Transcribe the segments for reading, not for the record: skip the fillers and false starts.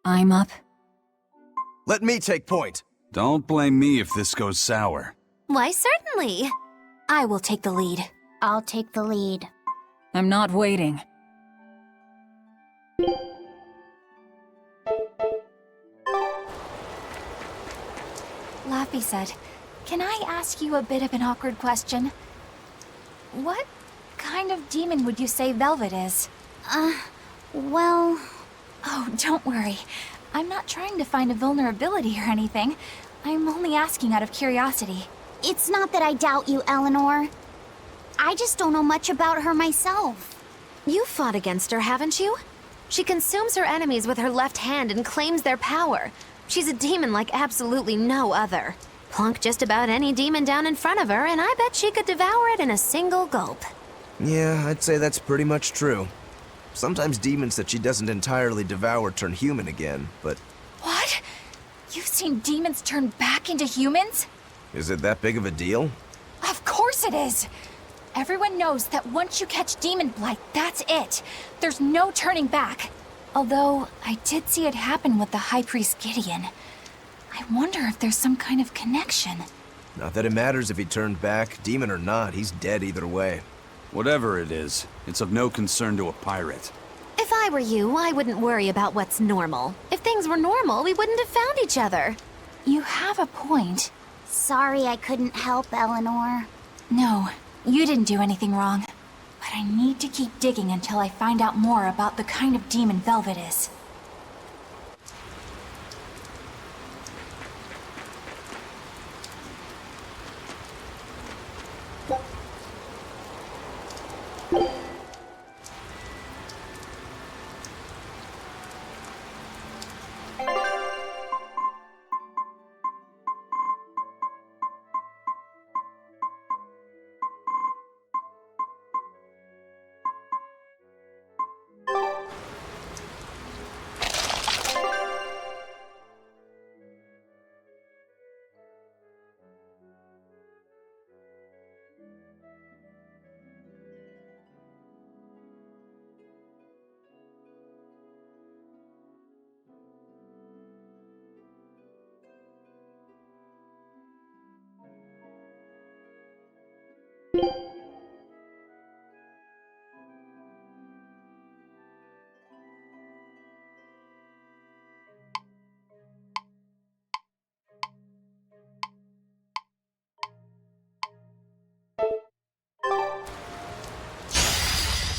I'm up. Let me take point. Don't blame me if this goes sour. Why, certainly. I will take the lead. I'll take the lead. I'm not waiting. Laffy said, "Can I ask you a bit of an awkward question? What kind of demon would you say Velvet is?" Well... Oh, don't worry. I'm not trying to find a vulnerability or anything. I'm only asking out of curiosity. It's not that I doubt you, Eleanor. I just don't know much about her myself. You fought against her, haven't you? She consumes her enemies with her left hand and claims their power. She's a demon like absolutely no other. Plunk just about any demon down in front of her, and I bet she could devour it in a single gulp. Yeah, I'd say that's pretty much true. Sometimes demons that she doesn't entirely devour turn human again, but... What? You've seen demons turn back into humans? Is it that big of a deal? Of course it is! Everyone knows that once you catch demon blight, that's it. There's no turning back. Although, I did see it happen with the High Priest Gideon. I wonder if there's some kind of connection. Not that it matters if he turned back, demon or not, he's dead either way. Whatever it is, it's of no concern to a pirate. If I were you, I wouldn't worry about what's normal. If things were normal, we wouldn't have found each other. You have a point. Sorry I couldn't help, Eleanor. No, you didn't do anything wrong. But I need to keep digging until I find out more about the kind of demon Velvet is.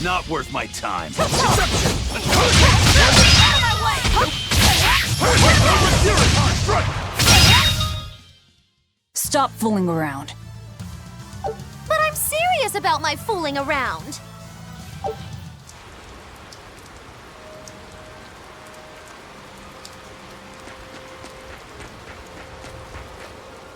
Not worth my time. Stop fooling around. But I'm serious about my fooling around.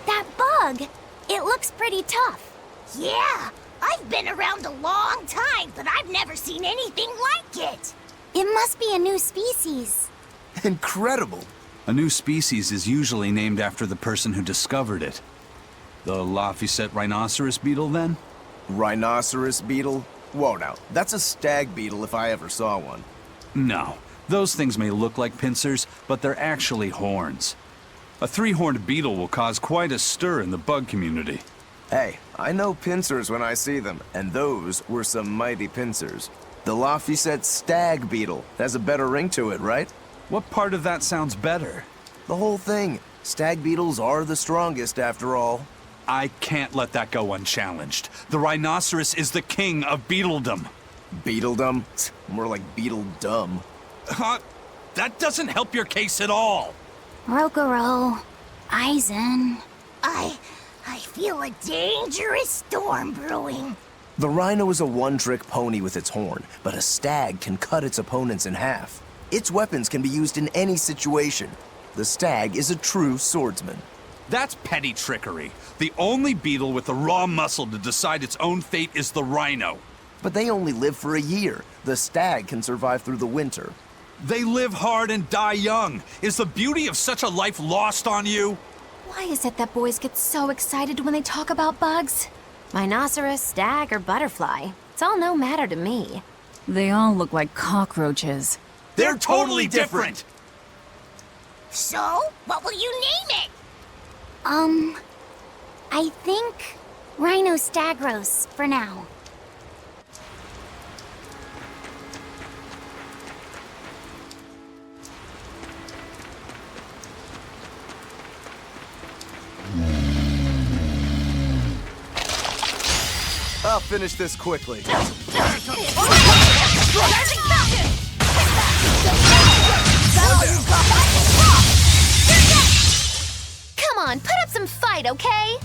That bug, it looks pretty tough. Yeah, I've been around a long time, but I've never seen anything like it. It must be a new species. Incredible! A new species is usually named after the person who discovered it. The Laphicet rhinoceros beetle, then? Rhinoceros beetle? Whoa now, that's a stag beetle if I ever saw one. No. Those things may look like pincers, but they're actually horns. A three-horned beetle will cause quite a stir in the bug community. Hey, I know pincers when I see them, and those were some mighty pincers. The Laphicet stag beetle has a better ring to it, right? What part of that sounds better? The whole thing. Stag beetles are the strongest, after all. I can't let that go unchallenged. The rhinoceros is the king of beetledom. Beetledom? More like beetledum. Huh? That doesn't help your case at all. Rokuro, Ryzen. I feel a dangerous storm brewing. The rhino is a one-trick pony with its horn, but a stag can cut its opponents in half. Its weapons can be used in any situation. The stag is a true swordsman. That's petty trickery. The only beetle with the raw muscle to decide its own fate is the rhino. But they only live for a year. The stag can survive through the winter. They live hard and die young. Is the beauty of such a life lost on you? Why is it that boys get so excited when they talk about bugs? Rhinoceros, stag, or butterfly. It's all no matter to me. They all look like cockroaches. They're totally different! So, what will you name it? I think Rhinostagros for now. I'll finish this quickly. Come on, put up some fight, okay?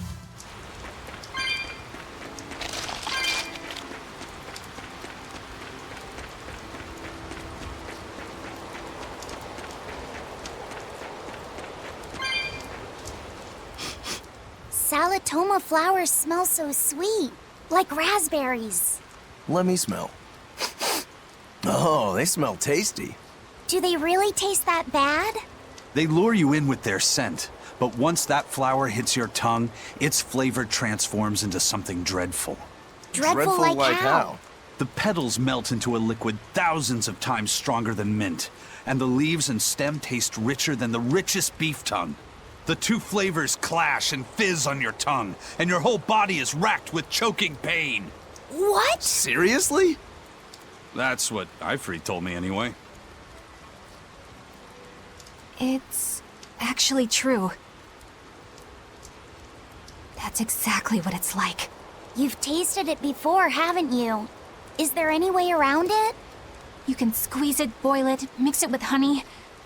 Salatoma flowers smell so sweet, like raspberries. Let me smell. Oh, they smell tasty. Do they really taste that bad? They lure you in with their scent, but once that flower hits your tongue, its flavor transforms into something dreadful. Dreadful like how? The petals melt into a liquid thousands of times stronger than mint, and the leaves and stem taste richer than the richest beef tongue. The two flavors clash and fizz on your tongue, and your whole body is racked with choking pain. What? Seriously? That's what Ifrit told me anyway. It's actually true. That's exactly what it's like. You've tasted it before, haven't you? Is there any way around it? You can squeeze it, boil it, mix it with honey,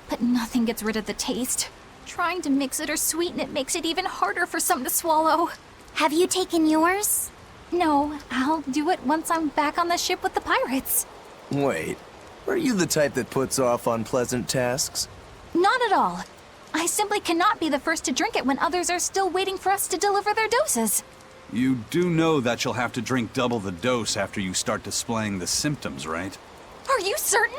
but nothing gets rid of the taste. Trying to mix it or sweeten it makes it even harder for some to swallow. Have you taken yours? No, I'll do it once I'm back on the ship with the pirates. Wait, are you the type that puts off unpleasant tasks? Not at all. I simply cannot be the first to drink it when others are still waiting for us to deliver their doses. You do know that you'll have to drink double the dose after you start displaying the symptoms, right? Are you certain?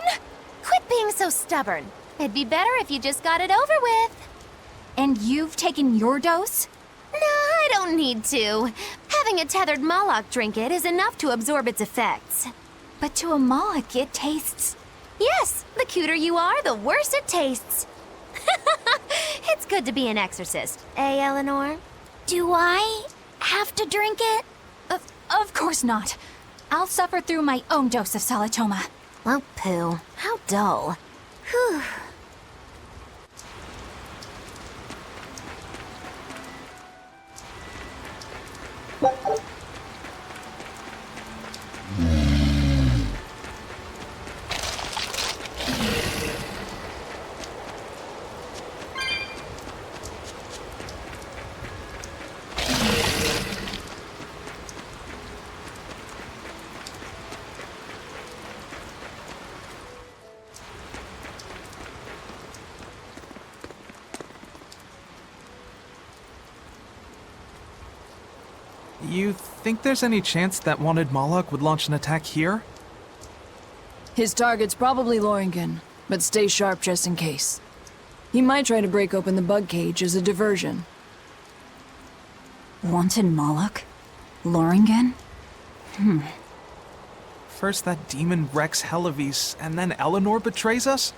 Quit being so stubborn. It'd be better if you just got it over with. And you've taken your dose? No, I don't need to. Having a tethered Moloch drink it is enough to absorb its effects. But to a Moloch, it tastes... Yes, the cuter you are, the worse it tastes. It's good to be an exorcist, eh, Eleanor? Do I have to drink it? Of course not. I'll suffer through my own dose of Salatoma. Oh, pooh. How dull. Whew. You think there's any chance that wanted Moloch would launch an attack here? His target's probably Loringen, but stay sharp just in case. He might try to break open the bug cage as a diversion. Wanted Moloch? Loringen? First that demon Rex Helivis, and then Eleanor betrays us?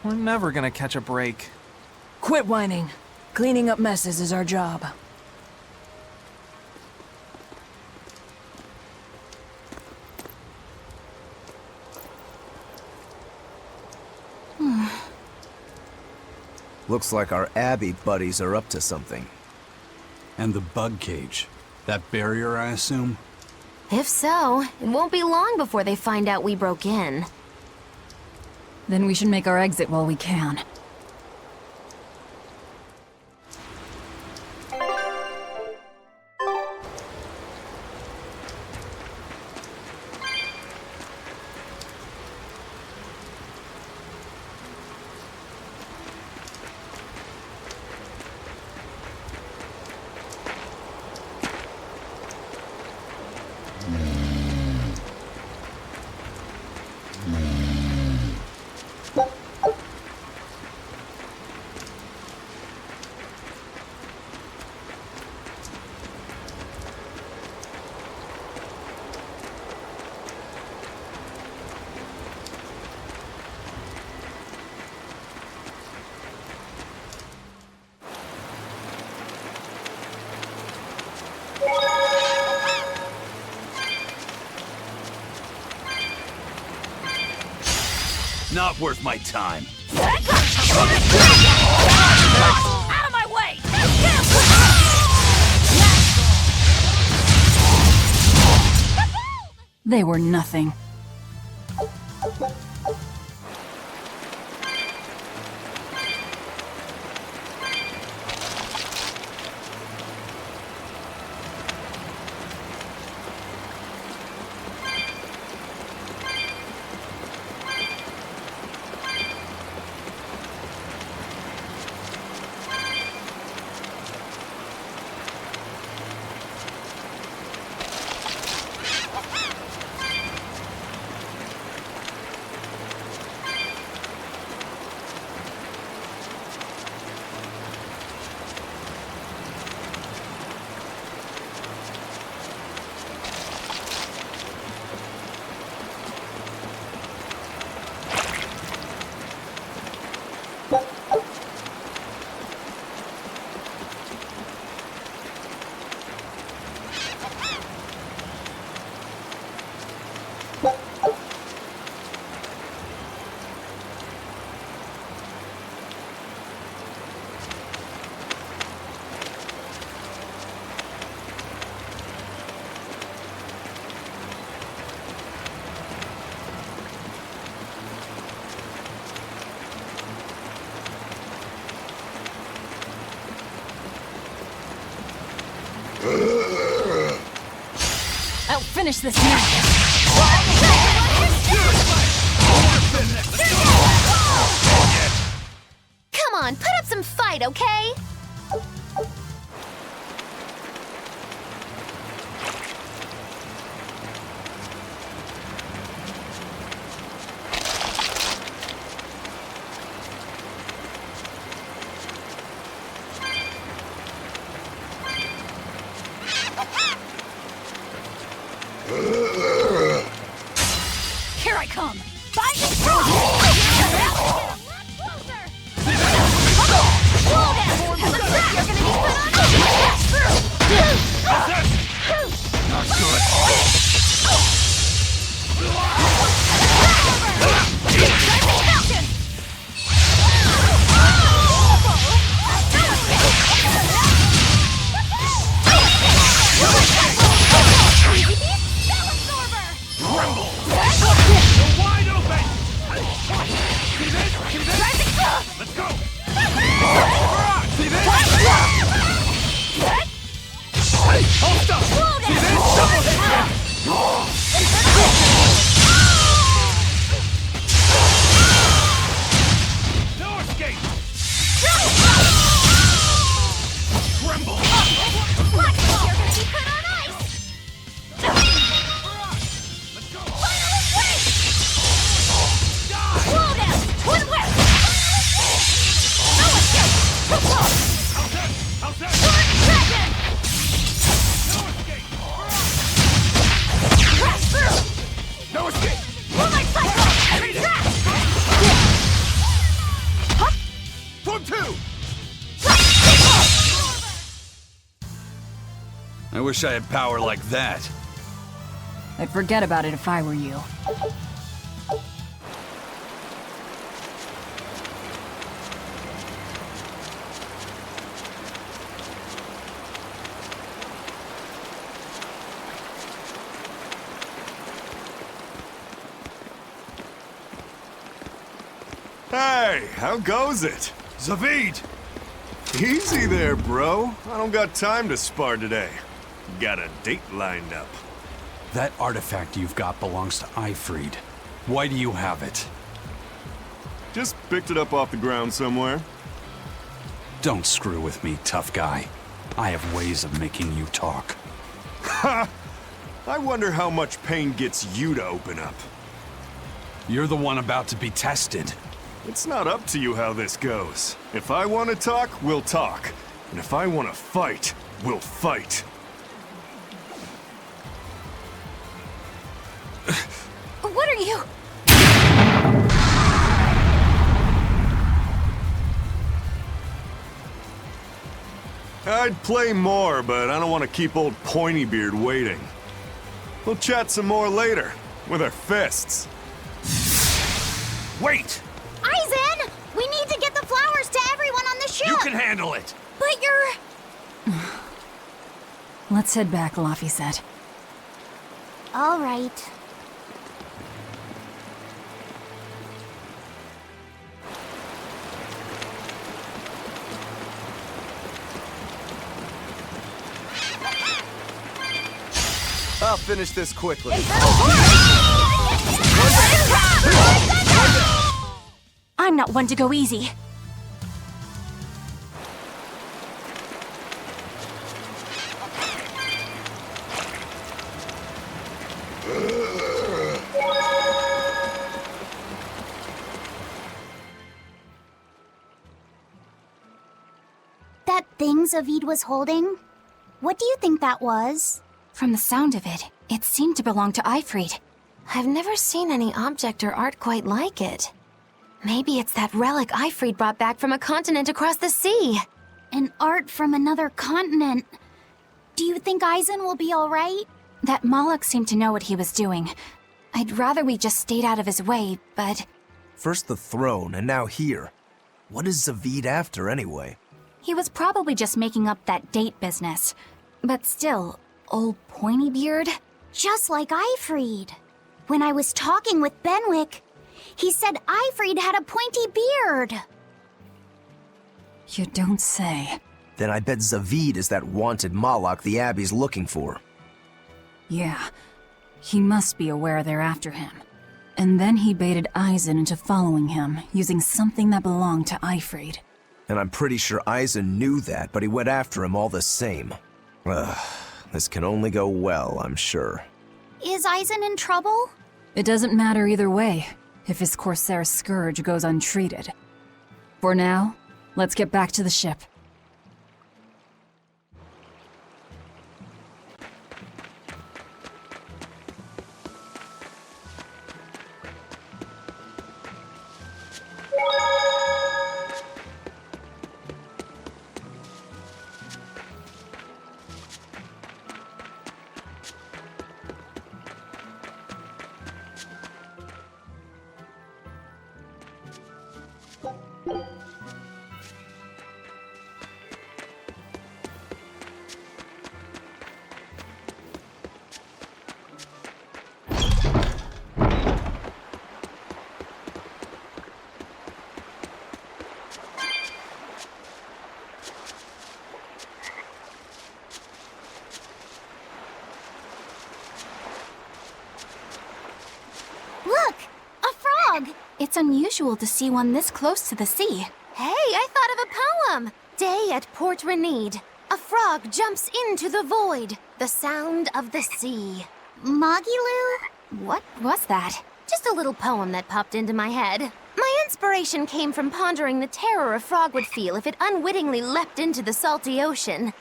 We're never gonna catch a break. Quit whining. Cleaning up messes is our job. Looks like our Abbey buddies are up to something. And the bug cage. That barrier, I assume? If so, it won't be long before they find out we broke in. Then we should make our exit while we can. Not worth my time. Out of my way! They were nothing. I'll finish this now. Come on, put up some fight, okay? Here I come! Fight and throw! Not good. Rumble! You're wide open! See this? See this? Let's go! See this? Hold up! See this? Double hit! No escape! Tremble! You're gonna be put on ice! Let's go! Slow down! One whip! No escape! How's that? How's that? Dragon! No escape! Crash through! No escape! Moonlight cycle! Track! From two! I wish I had power like that. I'd forget about it if I were you. Hey, how goes it? Zavid! Easy there, bro. I don't got time to spar today. Got a date lined up. That artifact you've got belongs to Ifried. Why do you have it? Just picked it up off the ground somewhere. Don't screw with me, tough guy. I have ways of making you talk. Ha! I wonder how much pain gets you to open up. You're the one about to be tested. It's not up to you how this goes. If I want to talk, we'll talk. And if I want to fight, we'll fight. What are you? I'd play more, but I don't want to keep old Pointybeard waiting. We'll chat some more later, with our fists. Wait! Ryzen! We need to get the flowers to everyone on the ship! You can handle it! But you're... Let's head back, Laffy said. All right. I'll finish this quickly. I'm not one to go easy. That thing Zavid was holding? What do you think that was? From the sound of it, it seemed to belong to Eifried. I've never seen any object or art quite like it. Maybe it's that relic Eifried brought back from a continent across the sea. An art from another continent. Do you think Eisen will be all right? That Moloch seemed to know what he was doing. I'd rather we just stayed out of his way, but... First the throne, and now here. What is Zavid after, anyway? He was probably just making up that date business. But still, old pointy beard? Just like Eifried. When I was talking with Benwick, he said Eifried had a pointy beard. You don't say. Then I bet Zavid is that wanted Moloch the Abbey's looking for. Yeah. He must be aware they're after him. And then he baited Eisen into following him, using something that belonged to Eifried. And I'm pretty sure Eisen knew that, but he went after him all the same. Ugh, this can only go well, I'm sure. Is Eisen in trouble? It doesn't matter either way, if his Corsair scourge goes untreated. For now, let's get back to the ship. Look! A frog! It's unusual to see one this close to the sea. Hey, I thought of a poem! Day at Port Renede. A frog jumps into the void. The sound of the sea. Magilu? What was that? Just a little poem that popped into my head. My inspiration came from pondering the terror a frog would feel if it unwittingly leapt into the salty ocean.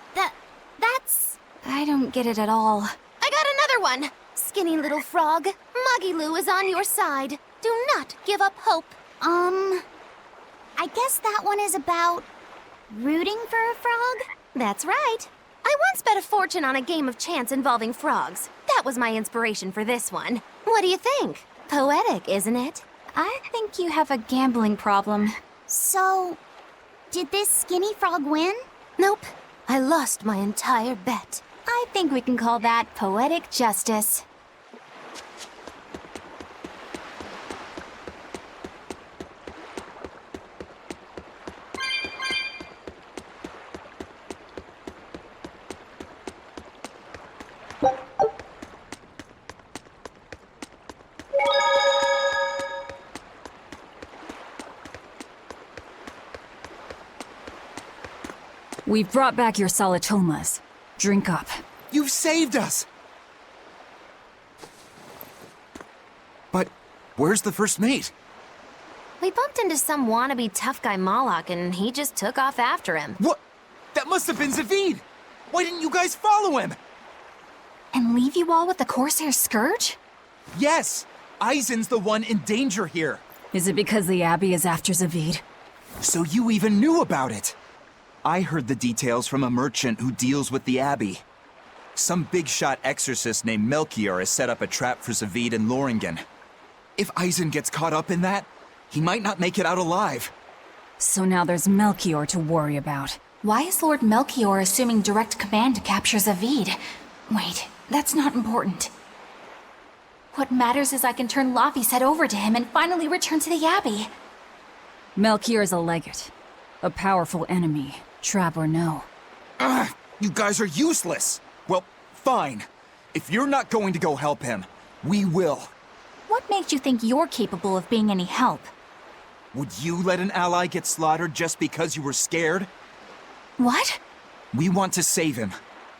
That's... I don't get it at all. I got another one! Skinny little frog, Magilu is on your side. Do not give up hope. I guess that one is about... rooting for a frog? That's right. I once bet a fortune on a game of chance involving frogs. That was my inspiration for this one. What do you think? Poetic, isn't it? I think you have a gambling problem. So... did this skinny frog win? Nope. I lost my entire bet. I think we can call that poetic justice. We've brought back your solitomas. Drink up. You've saved us! But where's the first mate? We bumped into some wannabe tough guy Moloch and he just took off after him. What? That must have been Zavid! Why didn't you guys follow him? And leave you all with the Corsair Scourge? Yes! Eisen's the one in danger here. Is it because the Abbey is after Zavid? So you even knew about it? I heard the details from a merchant who deals with the Abbey. Some big-shot exorcist named Melchior has set up a trap for Zavid and Loringen. If Eisen gets caught up in that, He might not make it out alive. So now there's Melchior to worry about. Why is Lord Melchior assuming direct command to capture Zavid? Wait, that's not important. What matters is I can turn Laffy's head over to him and finally return to the Abbey. Melchior is a legate. A powerful enemy, trap or no. You guys are useless. Well, fine. If you're not going to go help him, we will. What makes you think you're capable of being any help? Would you let an ally get slaughtered just because you were scared? What? We want to save him.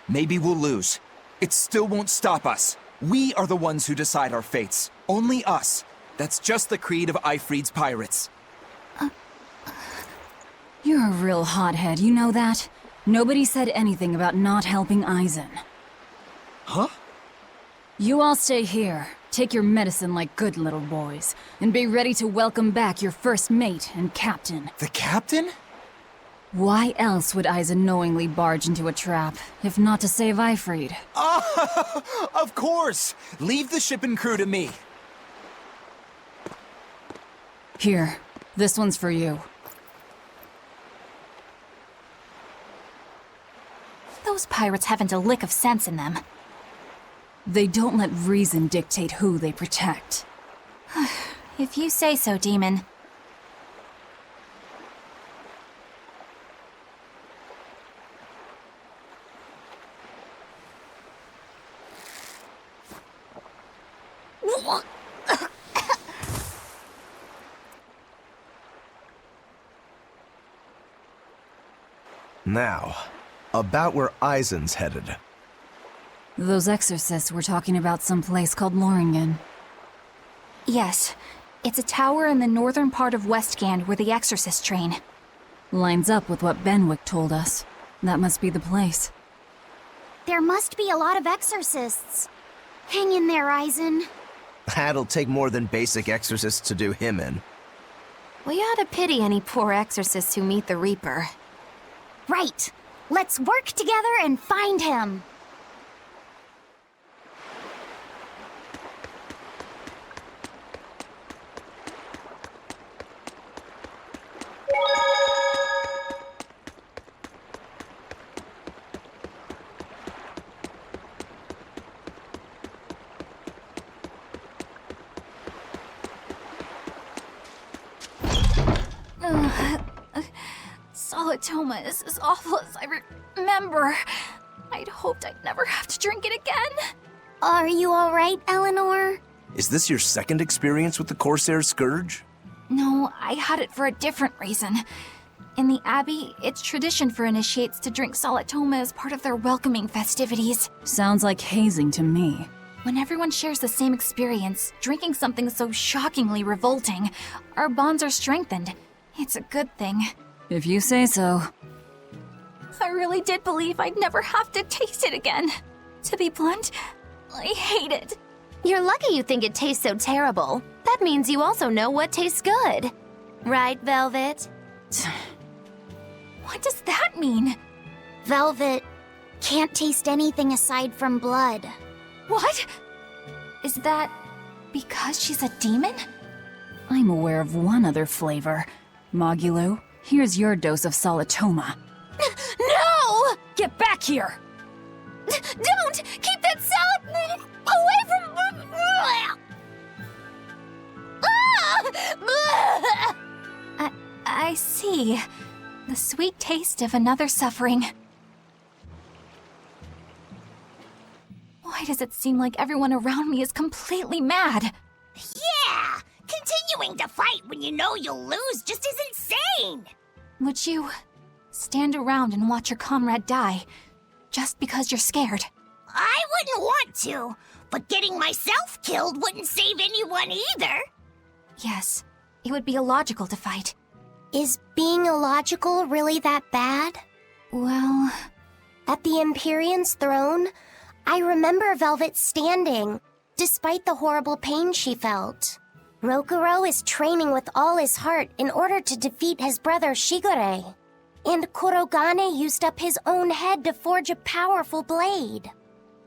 Maybe we'll lose. It still won't stop us. We are the ones who decide our fates. Only us. That's just the creed of Eifried's pirates. You're a real hothead, you know that? Nobody said anything about not helping Eisen. Huh? You all stay here, take your medicine like good little boys, and be ready to welcome back your first mate and captain. The captain? Why else would Eisen knowingly barge into a trap, if not to save Eifried? Of course! Leave the ship and crew to me. Here, this one's for you. Those pirates haven't a lick of sense in them. They don't let reason dictate who they protect. If you say so, Demon. Now, about where Eisen's headed. Those exorcists were talking about some place called Loringen. Yes, it's a tower in the northern part of Westgand where the exorcists train. Lines up with what Benwick told us. That must be the place. There must be a lot of exorcists. Hang in there, Eisen. That'll take more than basic exorcists to do him in. We ought to pity any poor exorcists who meet the Reaper. Right. Let's work together and find him. Solitoma is as awful as I remember. I'd hoped I'd never have to drink it again. Are you alright, Eleanor? Is this your second experience with the Corsair Scourge? No, I had it for a different reason. In the Abbey, it's tradition for initiates to drink Solitoma as part of their welcoming festivities. Sounds like hazing to me. When everyone shares the same experience, drinking something so shockingly revolting, our bonds are strengthened. It's a good thing. If you say so. I really did believe I'd never have to taste it again. To be blunt, I hate it. You're lucky you think it tastes so terrible. That means you also know what tastes good. Right, Velvet? What does that mean? Velvet can't taste anything aside from blood. What? Is that because she's a demon? I'm aware of one other flavor. Mogulu, here's your dose of Solitoma. No! Get back here! Don't! Keep that salad away from... I see. The sweet taste of another suffering. Why does it seem like everyone around me is completely mad? Yeah! Continuing to fight when you know you'll lose just is insane! Would you stand around and watch your comrade die just because you're scared? I wouldn't want to, but getting myself killed wouldn't save anyone either. Yes, it would be illogical to fight. Is being illogical really that bad? Well... At the Empyrean's throne, I remember Velvet standing, despite the horrible pain she felt. Rokuro is training with all his heart in order to defeat his brother Shigure. And Kurogane used up his own head to forge a powerful blade.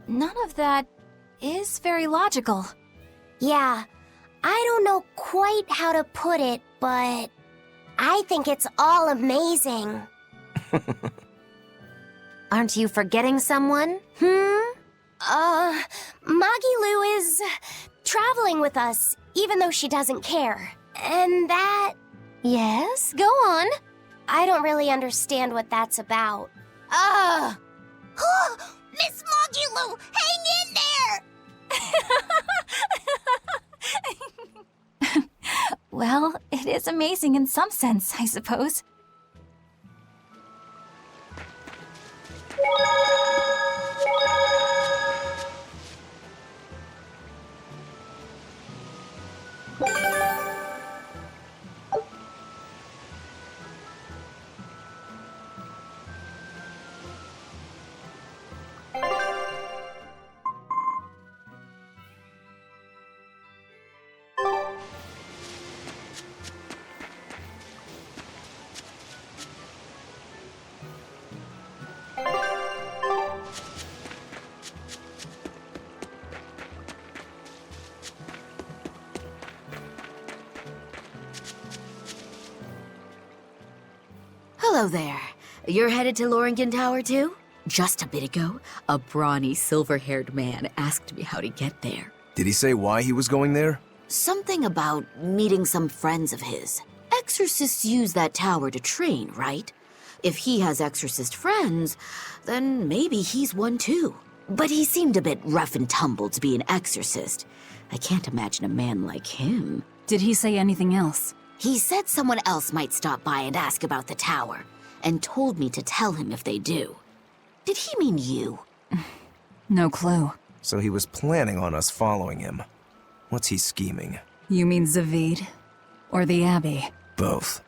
None of that is very logical. Yeah, I don't know quite how to put it, but I think it's all amazing. Aren't you forgetting someone? Magilu is traveling with us, even though she doesn't care. And that... Yes, go on. I don't really understand what that's about. Miss Magilu, hang in there! Well, it is amazing in some sense, I suppose. Hello there. You're headed to Loringen Tower too? Just a bit ago, a brawny, silver-haired man asked me how to get there. Did he say why he was going there? Something about meeting some friends of his. Exorcists use that tower to train, right? If he has exorcist friends, then maybe he's one too. But he seemed a bit rough and tumble to be an exorcist. I can't imagine a man like him. Did he say anything else? He said someone else might stop by and ask about the tower, and told me to tell him if they do. Did he mean you? No clue. So he was planning on us following him. What's he scheming? You mean Zavid? Or the Abbey? Both.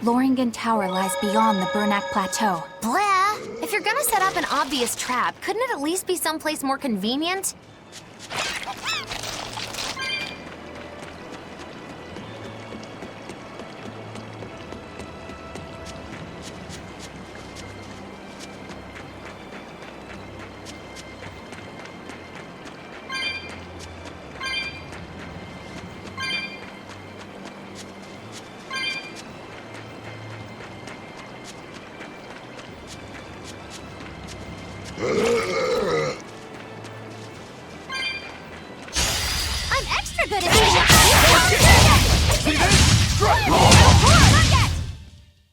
Loringen Tower lies beyond the Bernac Plateau. Blah! If you're gonna set up an obvious trap, couldn't it at least be someplace more convenient? I'm extra good at this!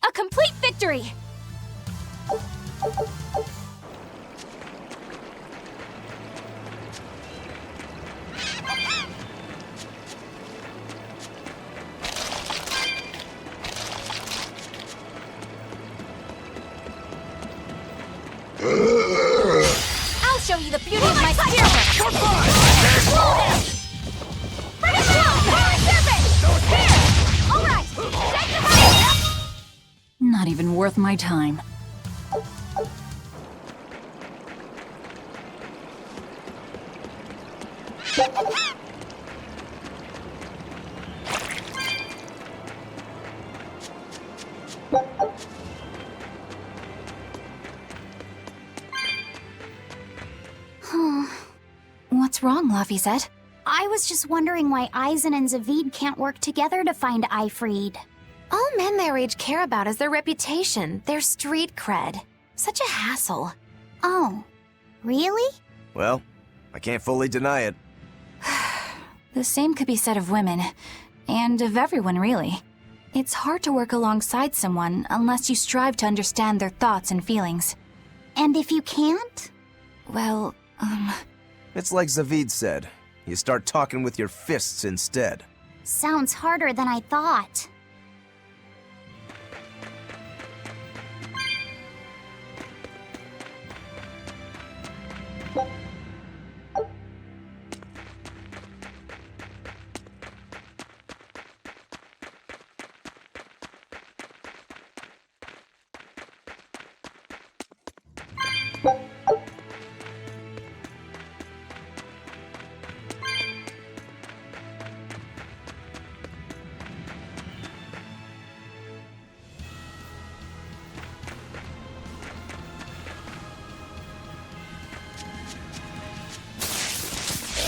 A complete victory! I'll show you the beauty of my spearwork! Not even worth my time. What's wrong, Lafayette? I was just wondering why Ryzen and Zavid can't work together to find Ifried. All men their age care about is their reputation, their street cred. Such a hassle. Oh, really? Well, I can't fully deny it. The same could be said of women, and of everyone, really. It's hard to work alongside someone unless you strive to understand their thoughts and feelings. And if you can't? Well, It's like Zavid said. You start talking with your fists instead. Sounds harder than I thought.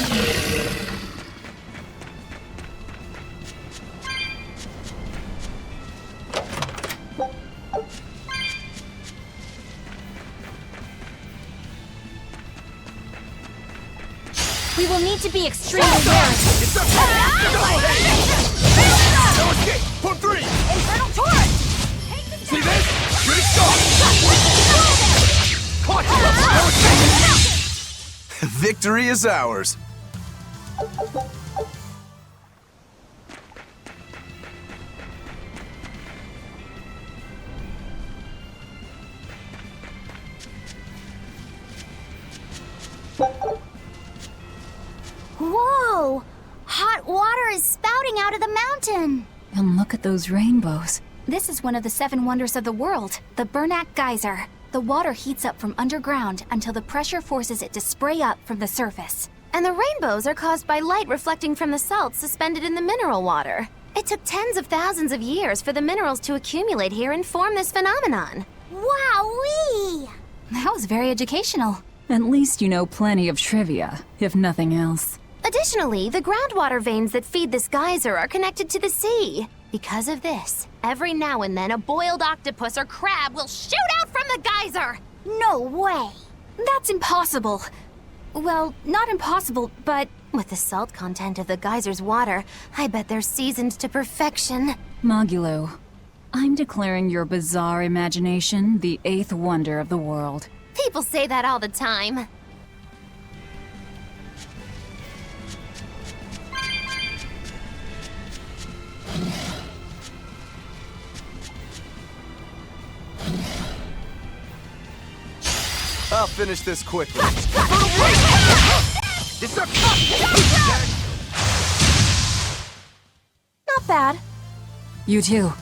We will need to be extremely wary. It's up! No escape! Put 3! Infernal torrent! See this? Good start! Caught you! No escape! Victory is ours. Whoa! Hot water is spouting out of the mountain. And look at those rainbows. This is one of the 7 wonders of the world, the Bernak Geyser. The water heats up from underground until the pressure forces it to spray up from the surface. And the rainbows are caused by light reflecting from the salts suspended in the mineral water. It took tens of thousands of years for the minerals to accumulate here and form this phenomenon. Wowee! That was very educational. At least you know plenty of trivia, if nothing else. Additionally, the groundwater veins that feed this geyser are connected to the sea. Because of this, every now and then a boiled octopus or crab will shoot out from the geyser! No way! That's impossible. Well, not impossible, but With the salt content of the geyser's water, I bet they're seasoned to perfection. Mogulu, I'm declaring your bizarre imagination the 8th wonder of the world. People say that all the time. I'll finish this quickly. not bad. You too.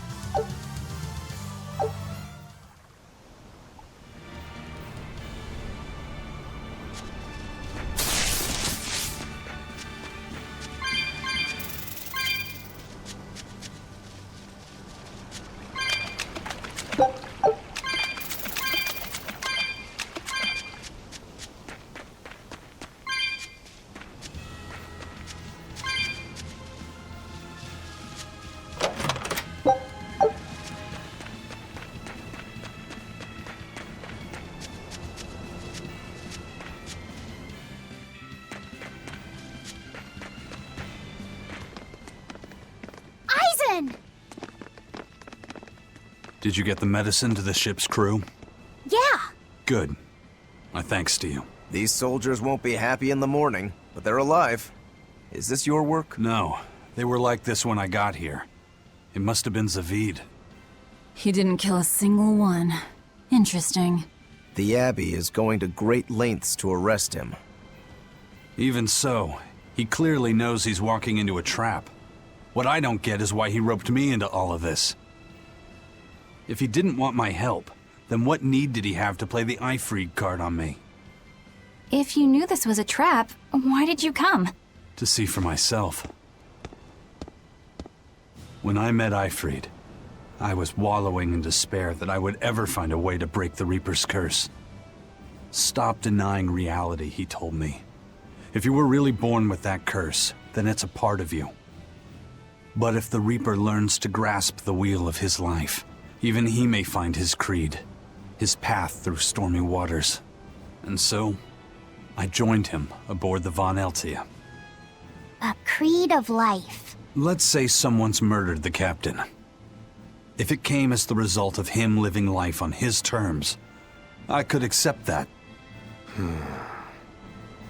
Did you get the medicine to the ship's crew? Yeah. Good. My thanks to you. These soldiers won't be happy in the morning, but they're alive. Is this your work? No. They were like this when I got here. It must have been Zavid. He didn't kill a single one. Interesting. The Abbey is going to great lengths to arrest him. Even so, he clearly knows he's walking into a trap. What I don't get is why he roped me into all of this. If he didn't want my help, then what need did he have to play the Ifreed card on me? If you knew this was a trap, why did you come? To see for myself. When I met Ifreed, I was wallowing in despair that I would ever find a way to break the Reaper's curse. Stop denying reality, he told me. If you were really born with that curse, then it's a part of you. But if the Reaper learns to grasp the wheel of his life, even he may find his creed, his path through stormy waters. And so, I joined him aboard the Von Eltia. A creed of life. Let's say someone's murdered the captain. If it came as the result of him living life on his terms, I could accept that.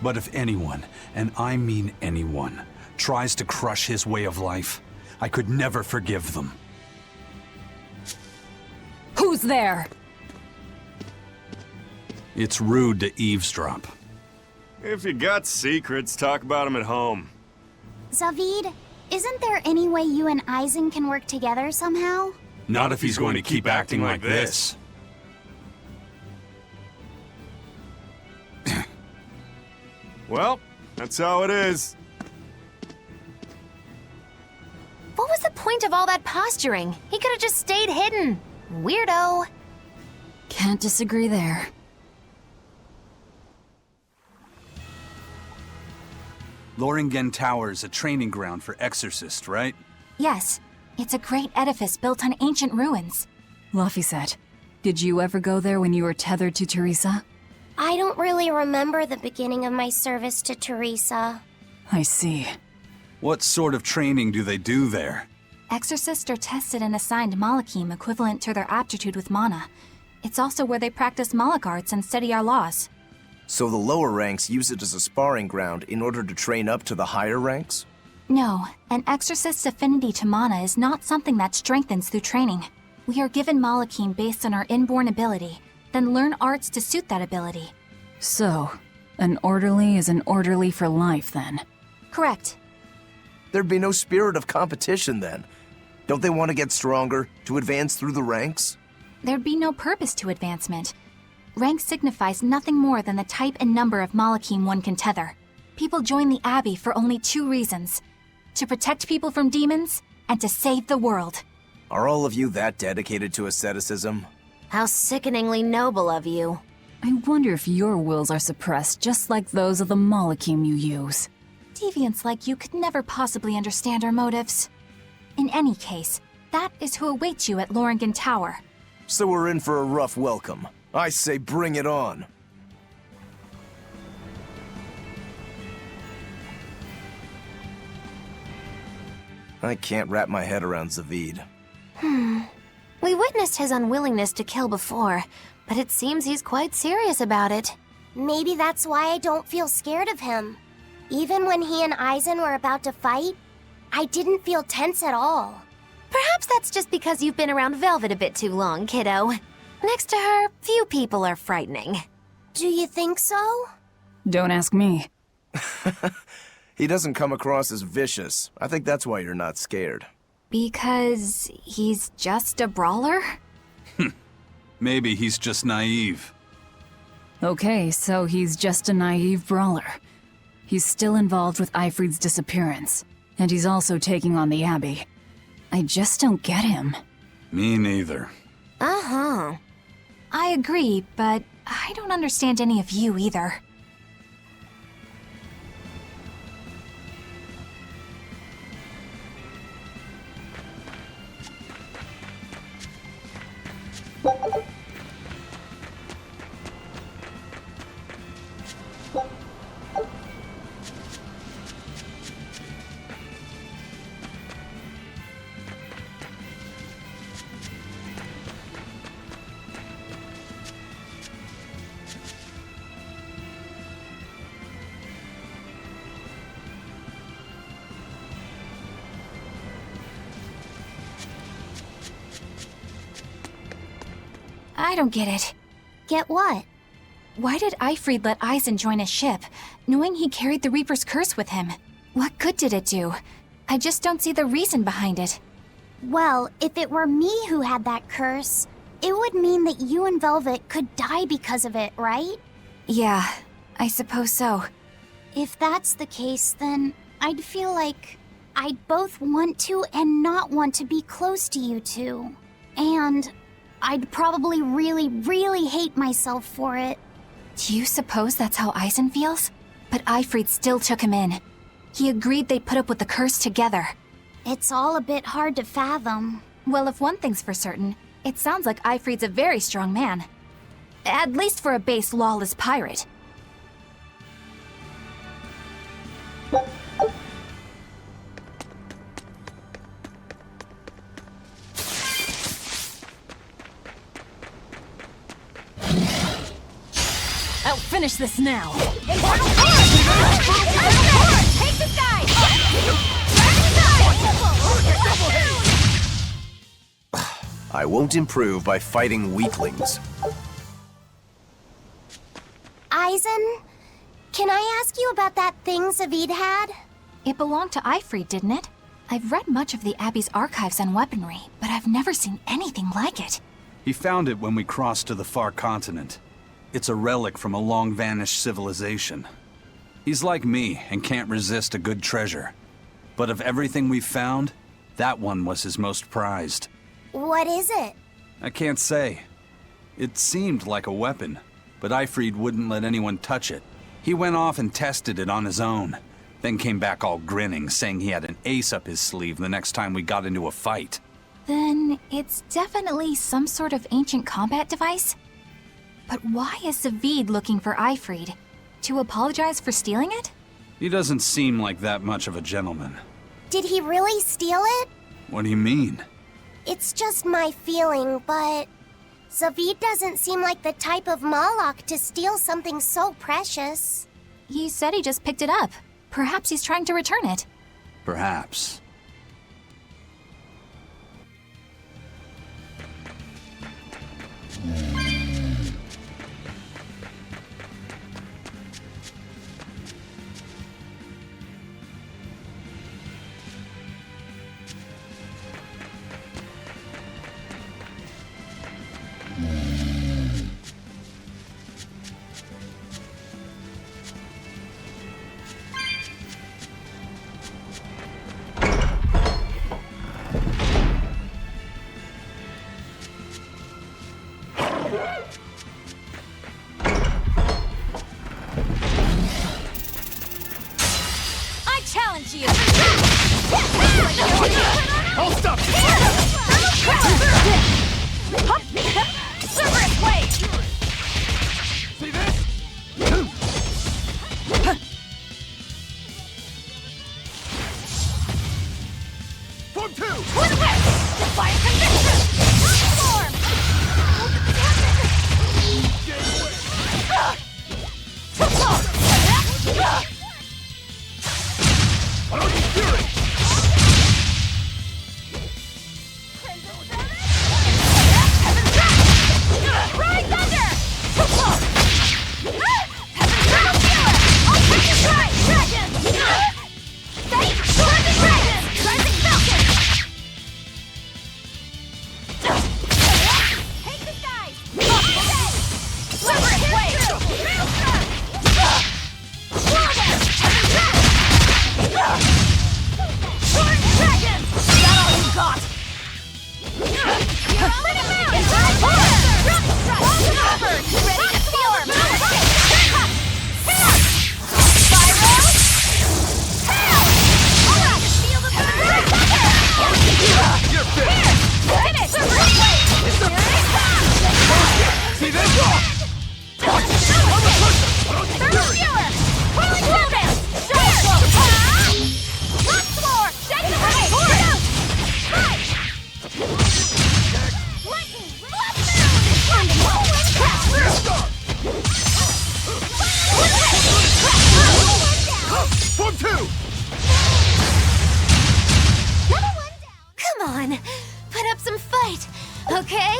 But if anyone, and I mean anyone, tries to crush his way of life, I could never forgive them. Who's there? It's rude to eavesdrop. If you got secrets, talk about them at home. Zavid, isn't there any way you and Eisen can work together somehow? Not if he's going to keep acting like this. Well, that's how it is. What was the point of all that posturing? He could have just stayed hidden. Weirdo. Can't disagree there. Loringen Tower is a training ground for exorcists, right? Yes, it's a great edifice built on ancient ruins. Laphicet, did you ever go there when you were tethered to Teresa? I don't really remember the beginning of my service to Teresa. I see. What sort of training do they do there? Exorcists are tested and assigned Malachim equivalent to their aptitude with mana. It's also where they practice Malach arts and study our laws. So the lower ranks use it as a sparring ground in order to train up to the higher ranks? No, an exorcist's affinity to mana is not something that strengthens through training. We are given Malachim based on our inborn ability, then learn arts to suit that ability. So, an orderly is an orderly for life, then? Correct. There'd be no spirit of competition then. Don't they want to get stronger, to advance through the ranks? There'd be no purpose to advancement. Rank signifies nothing more than the type and number of Malachim one can tether. People join the Abbey for only 2 reasons: to protect people from demons, and to save the world. Are all of you that dedicated to asceticism? How sickeningly noble of you. I wonder if your wills are suppressed just like those of the Malachim you use. Deviants like you could never possibly understand our motives. In any case, that is who awaits you at Loringen Tower. So we're in for a rough welcome. I say bring it on. I can't wrap my head around Zavid. We witnessed his unwillingness to kill before, but it seems he's quite serious about it. Maybe that's why I don't feel scared of him. Even when he and Eisen were about to fight, I didn't feel tense at all. Perhaps that's just because you've been around Velvet a bit too long, kiddo. Next to her, few people are frightening. Do you think so? Don't ask me. He doesn't come across as vicious. I think that's why you're not scared. Because he's just a brawler? Maybe he's just naive. Okay, so he's just a naive brawler. He's still involved with Eifried's disappearance, and he's also taking on the Abbey. I just don't get him. Me neither. Uh-huh. I agree, but I don't understand any of you either. I don't get it. Get what? Why did Eifried let Eisen join his ship, knowing he carried the Reaper's curse with him? What good did it do? I just don't see the reason behind it. Well, if it were me who had that curse, it would mean that you and Velvet could die because of it, right? Yeah, I suppose so. If that's the case, then I'd feel like I'd both want to and not want to be close to you two. And I'd probably really hate myself for it. Do you suppose that's how Eisen feels? But Eifried still took him in. He agreed they'd put up with the curse together. It's all a bit hard to fathom. Well, if one thing's for certain, it sounds like Eifried's a very strong man. At least for a base lawless pirate. I'll finish this now. Take this guy! I won't improve by fighting weaklings. Eisen, can I ask you about that thing Zavid had? It belonged to Eifried, didn't it? I've read much of the Abbey's archives on weaponry, but I've never seen anything like it. He found it when we crossed to the far continent. It's a relic from a long-vanished civilization. He's like me and can't resist a good treasure. But of everything we've found, that one was his most prized. What is it? I can't say. It seemed like a weapon, but Eifried wouldn't let anyone touch it. He went off and tested it on his own, Then came back all grinning, saying he had an ace up his sleeve the next time we got into a fight. Then it's definitely some sort of ancient combat device? But why is Zavid looking for Ifrid? To apologize for stealing it? He doesn't seem like that much of a gentleman. Did he really steal it? What do you mean? It's just my feeling, but Zavid doesn't seem like the type of Malak to steal something so precious. He said he just picked it up. Perhaps he's trying to return it. Perhaps. I'll stop you! Cerberus blade! See this? Form 2! For the west! Defiant conviction! Transform! Fury! Ride thunder! I'll take your stride! Dragon! Fate! Rising dragon! Rising falcon! Take the skies! Cerberus blade! Sword dragon! Is that all you got? Bring him out! Ready to form! Spyro! Alright, feel the You're fit! finish! Cerberus blade! See this? Thermal viewer! Whirling whirlwind! Shire! Lots more! Shake the blade! Strike! Lightning! Blood Form 2! Come on, put up some fight, okay?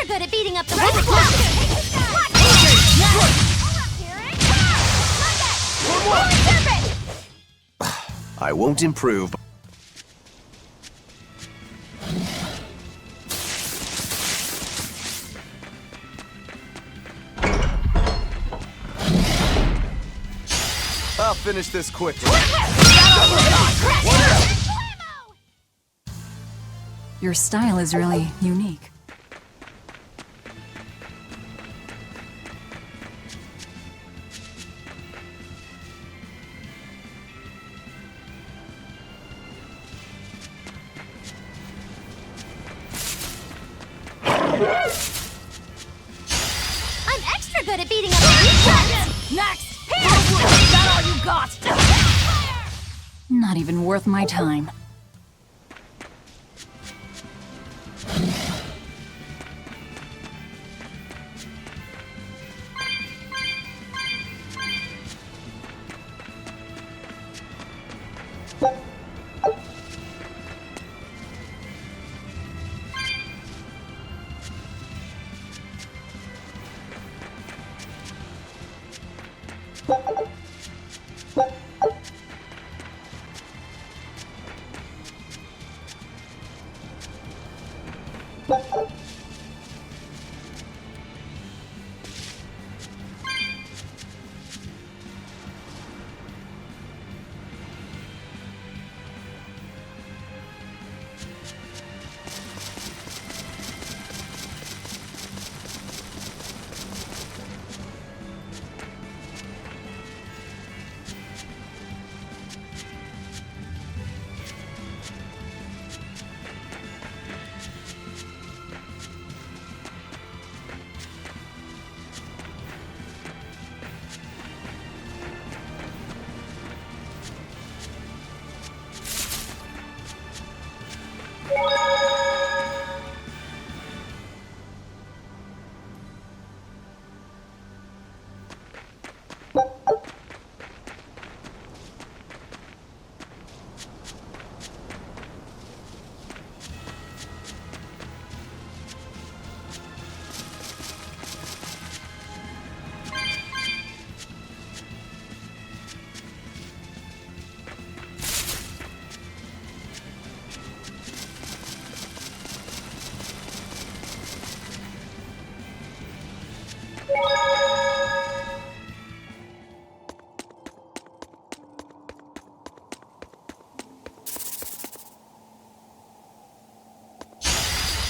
Good at beating up the red block. I won't improve. I'll finish this quickly. Your style is really unique. I'm extra good at beating up the Next! Is that all you got? Not even worth my time.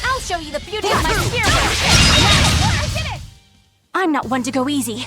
I'll show you the beauty of my spear work. I did it! I'm not one to go easy.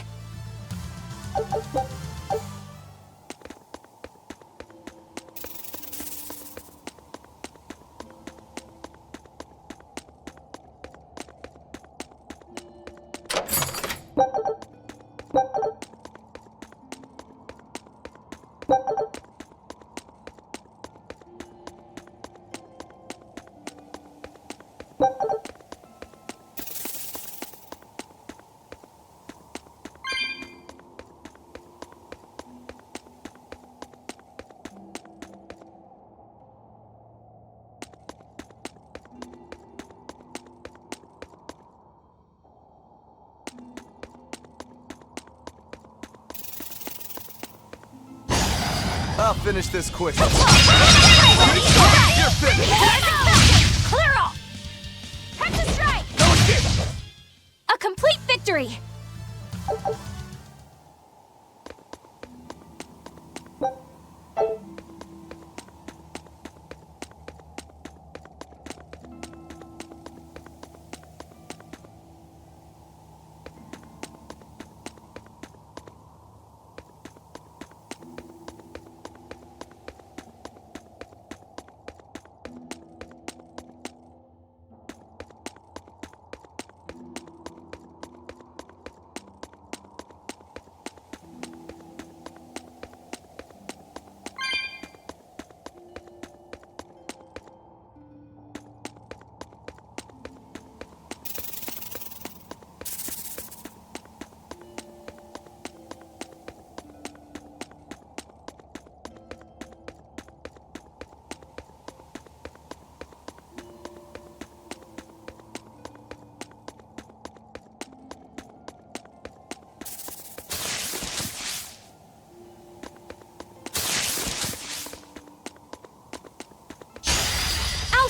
I'll finish this quickly. You're finished. Clear off! Hex strike! A complete victory!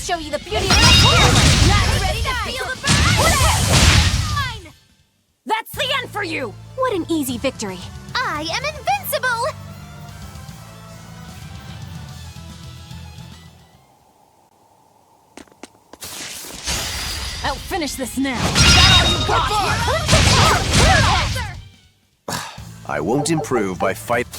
show you the beauty of my hammer! Not ready to feel the burn! That's the end for you! What an easy victory. I am invincible! I'll finish this now. I won't improve by fighting.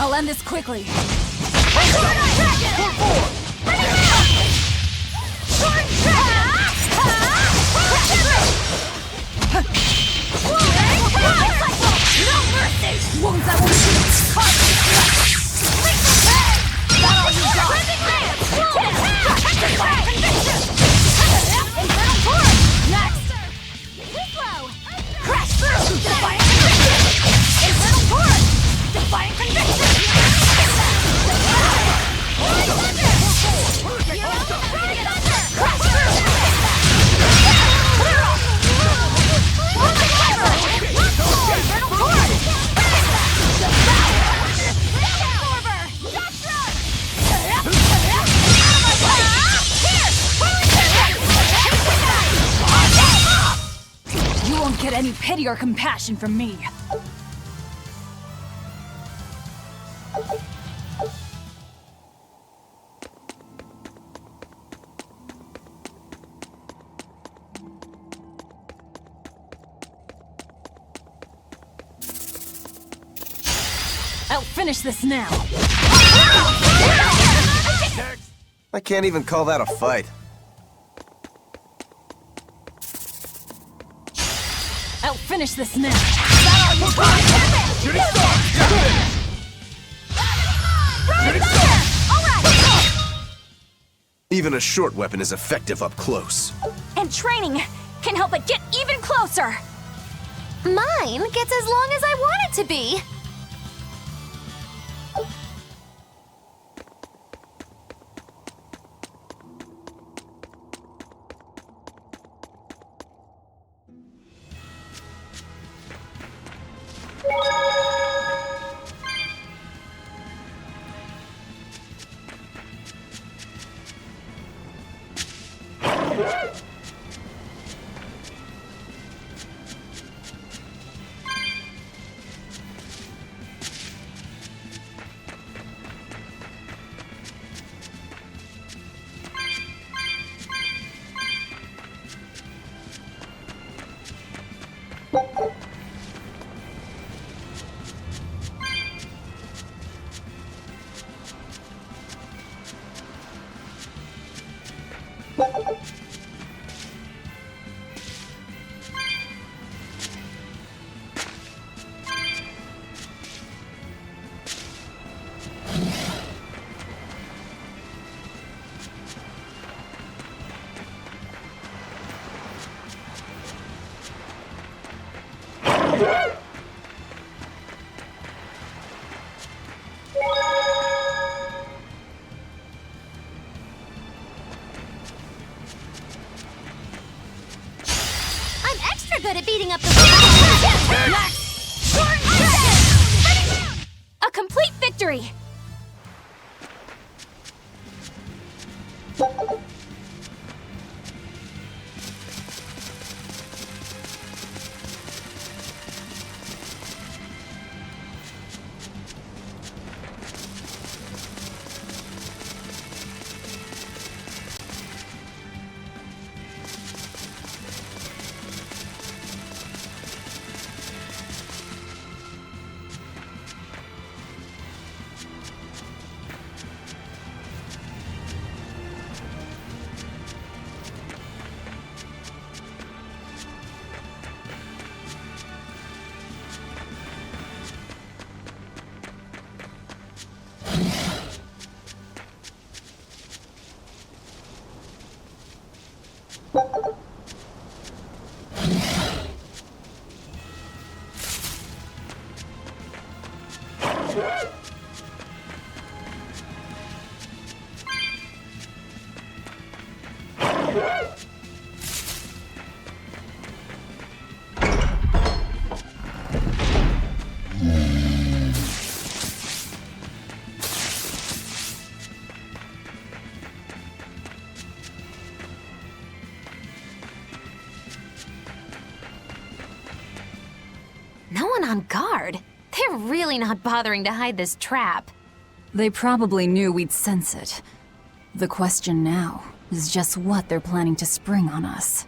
I'll end this quickly. That all you got? pity or compassion from me. I'll finish this now. I can't even call that a fight. I'll finish this now. Even a short weapon is effective up close. And training can help it get even closer. Mine gets as long as I want it to be. Good at beating up the A complete victory! No one on guard. They're really not bothering to hide this trap. They probably knew we'd sense it. The question now is just what they're planning to spring on us.